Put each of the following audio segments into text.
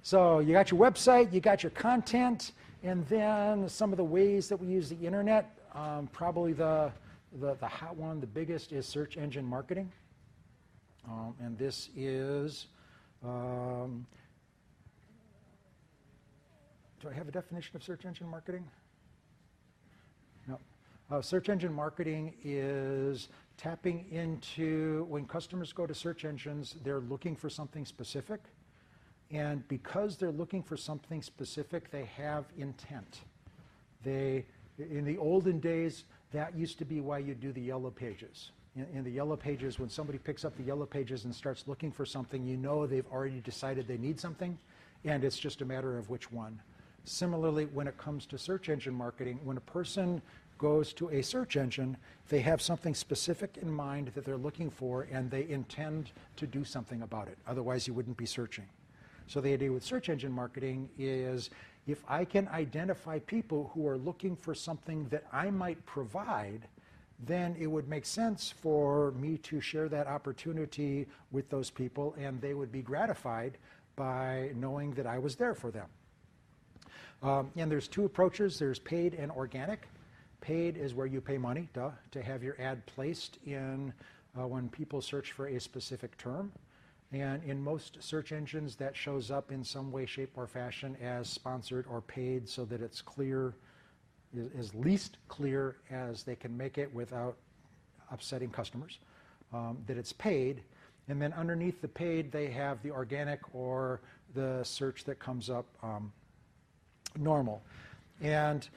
So you got your website, you got your content, and then some of the ways that we use the internet. Probably the hot one, the biggest, is search engine marketing. And this is, do I have a definition of search engine marketing? No. Search engine marketing is tapping into, when customers go to search engines, they're looking for something specific. And because they're looking for something specific, they have intent. In the olden days, that used to be why you do the yellow pages. In the yellow pages, when somebody picks up the yellow pages and starts looking for something, you know they've already decided they need something, and it's just a matter of which one. Similarly, when it comes to search engine marketing, when a person goes to a search engine, they have something specific in mind that they're looking for, and they intend to do something about it. Otherwise, you wouldn't be searching. So the idea with search engine marketing is, if I can identify people who are looking for something that I might provide, then it would make sense for me to share that opportunity with those people, and they would be gratified by knowing that I was there for them. And there's two approaches. There's paid and organic. Paid is where you pay money, to have your ad placed in when people search for a specific term. And in most search engines, that shows up in some way, shape, or fashion as sponsored or paid, so that it's clear, as least clear as they can make it without upsetting customers, that it's paid. And then underneath the paid, they have the organic, or the search that comes up normal. And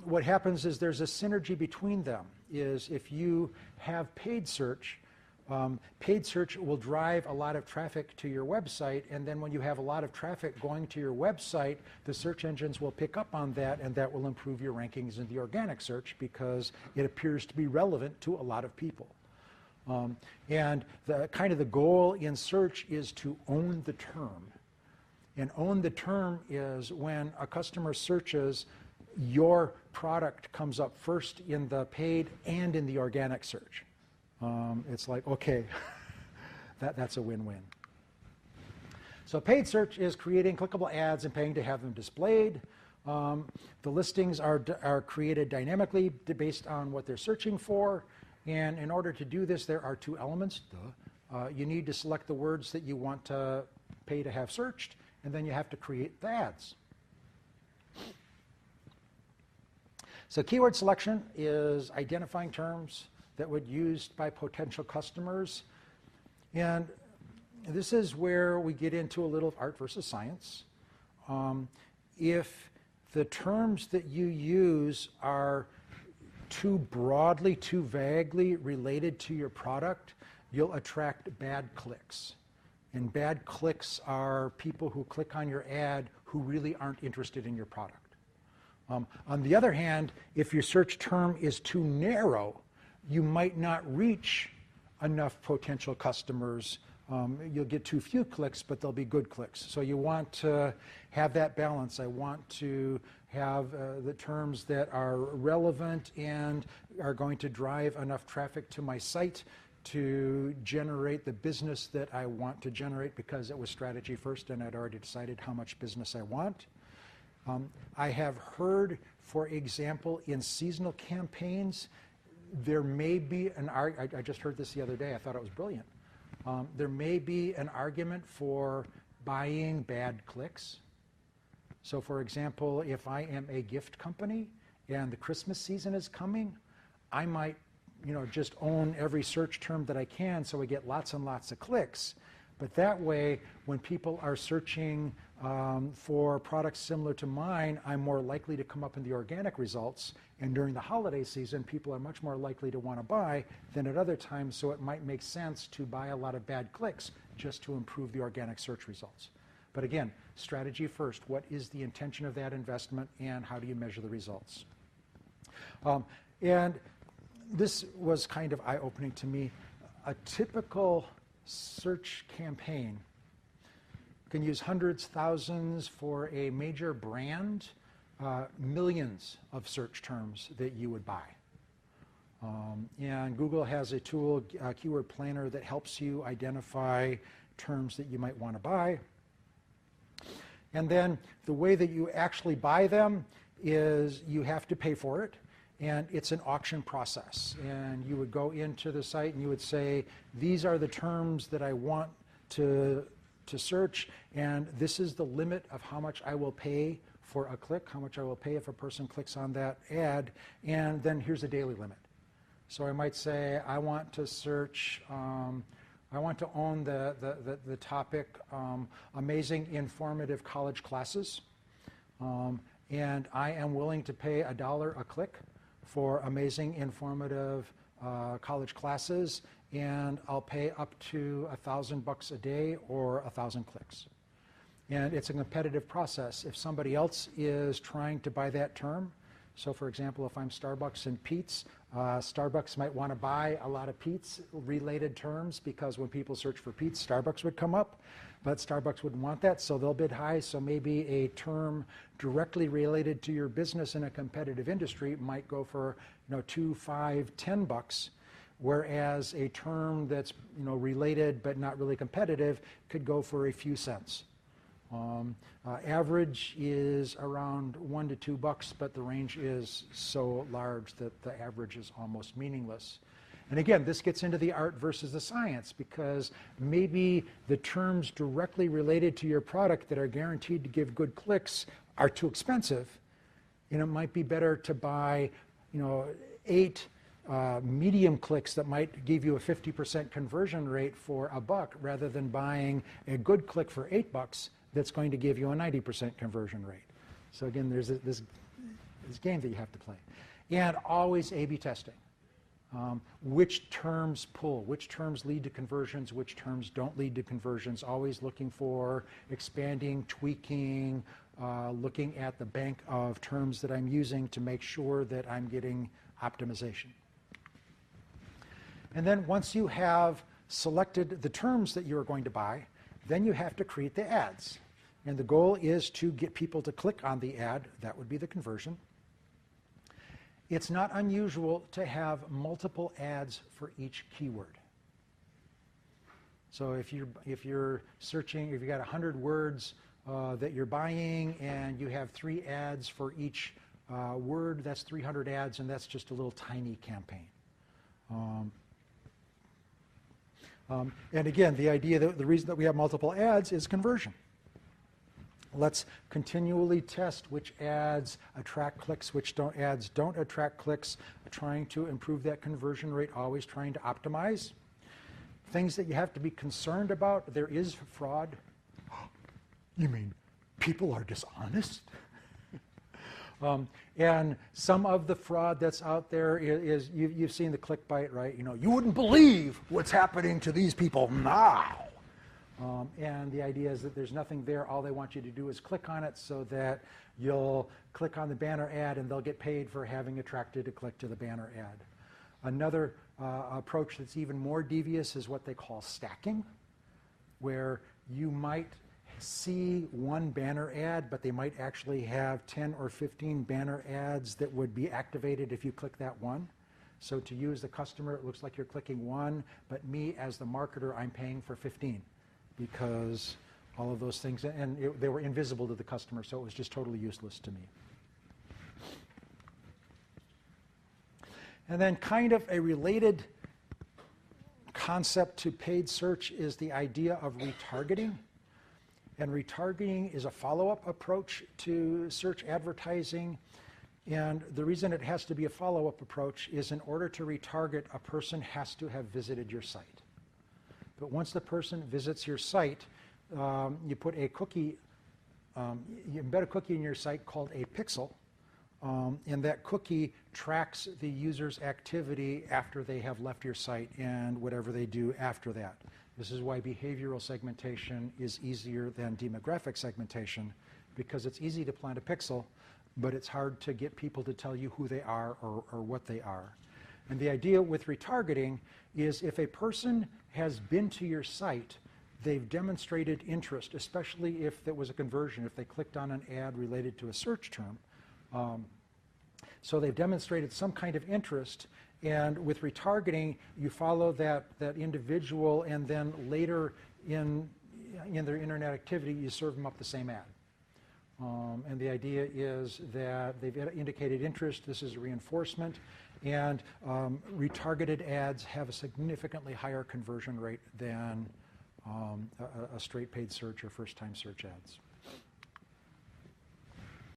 what happens is there's a synergy between them. Is if you have paid search will drive a lot of traffic to your website, and then when you have a lot of traffic going to your website, the search engines will pick up on that, and that will improve your rankings in the organic search because it appears to be relevant to a lot of people. And the goal in search is to own the term. And own the term is when a customer searches, your product comes up first in the paid and in the organic search. It's like, okay, that's a win-win. So paid search is creating clickable ads and paying to have them displayed. The listings are created dynamically based on what they're searching for. And in order to do this, there are two elements. You need to select the words that you want to pay to have searched, and then you have to create the ads. So keyword selection is identifying terms that would be used by potential customers. And this is where we get into a little art versus science. If the terms that you use are too broadly, too vaguely related to your product, you'll attract bad clicks. And bad clicks are people who click on your ad who really aren't interested in your product. On the other hand, if your search term is too narrow, you might not reach enough potential customers. You'll get too few clicks, but they'll be good clicks. So you want to have that balance. I want to have the terms that are relevant and are going to drive enough traffic to my site to generate the business that I want to generate, because it was strategy first and I'd already decided how much business I want. I have heard, for example, in seasonal campaigns, there may be I just heard this the other day, I thought it was brilliant. There may be an argument for buying bad clicks. So for example, if I am a gift company and the Christmas season is coming, I might just own every search term that I can so I get lots and lots of clicks. But that way, when people are searching for products similar to mine, I'm more likely to come up in the organic results. And during the holiday season, people are much more likely to want to buy than at other times, so it might make sense to buy a lot of bad clicks just to improve the organic search results. But again, strategy first. What is the intention of that investment, and how do you measure the results? And this was kind of eye-opening to me. A typical search campaign can use hundreds, thousands for a major brand, millions of search terms that you would buy. And Google has a tool, Keyword Planner, that helps you identify terms that you might want to buy. And then the way that you actually buy them is you have to pay for it, and it's an auction process. And you would go into the site and you would say, these are the terms that I want to search, and this is the limit of how much I will pay for a click, how much I will pay if a person clicks on that ad, and then here's a daily limit. So I might say I want to search, I want to own the topic amazing informative college classes, and I am willing to pay $1 a click for amazing informative college classes, and I'll pay up to $1,000 a day or 1,000 clicks. And it's a competitive process. If somebody else is trying to buy that term, so for example, if I'm Starbucks and Pete's, Starbucks might want to buy a lot of Pete's related terms, because when people search for Pete's, Starbucks would come up, but Starbucks wouldn't want that, so they'll bid high. So maybe a term directly related to your business in a competitive industry might go for $2, $5, $10, whereas a term that's related but not really competitive could go for a few cents. Average is around $1 to $2, but the range is so large that the average is almost meaningless. And again, this gets into the art versus the science, because maybe the terms directly related to your product that are guaranteed to give good clicks are too expensive. It might be better to buy 8 medium clicks that might give you a 50% conversion rate for $1, rather than buying a good click for $8 that's going to give you a 90% conversion rate. So again, there's this game that you have to play. And always A/B testing. Which terms pull, which terms lead to conversions, which terms don't lead to conversions, always looking for expanding, tweaking, looking at the bank of terms that I'm using to make sure that I'm getting optimization. And then once you have selected the terms that you're going to buy, then you have to create the ads. And the goal is to get people to click on the ad. That would be the conversion. It's not unusual to have multiple ads for each keyword. So if you're searching, if you got 100 words that you're buying and you have 3 ads for each word, that's 300 ads, and that's just a little tiny campaign. And again, the idea that the reason that we have multiple ads is conversion. Let's continually test which ads attract clicks, which ads don't attract clicks, trying to improve that conversion rate, always trying to optimize. Things that you have to be concerned about, there is fraud. You mean people are dishonest? And some of the fraud that's out there is you've seen the clickbait, right? You wouldn't believe what's happening to these people now. And the idea is that there's nothing there. All they want you to do is click on it, so that you'll click on the banner ad and they'll get paid for having attracted a click to the banner ad. Another approach that's even more devious is what they call stacking, where you might see one banner ad, but they might actually have 10 or 15 banner ads that would be activated if you click that one. So to you as the customer, it looks like you're clicking one, but me as the marketer, I'm paying for 15, because all of those things, and they were invisible to the customer, so it was just totally useless to me. And then kind of a related concept to paid search is the idea of retargeting. And retargeting is a follow-up approach to search advertising. And the reason it has to be a follow-up approach is in order to retarget, a person has to have visited your site. But once the person visits your site, you put a cookie, you embed a cookie in your site called a pixel, and that cookie tracks the user's activity after they have left your site and whatever they do after that. This is why behavioral segmentation is easier than demographic segmentation, because it's easy to plant a pixel, but it's hard to get people to tell you who they are or what they are. And the idea with retargeting is if a person has been to your site, they've demonstrated interest, especially if there was a conversion, if they clicked on an ad related to a search term. So they've demonstrated some kind of interest, and with retargeting, you follow that individual, and then later in their internet activity, you serve them up the same ad. And the idea is that they've indicated interest, this is a reinforcement, and retargeted ads have a significantly higher conversion rate than a straight paid search or first-time search ads.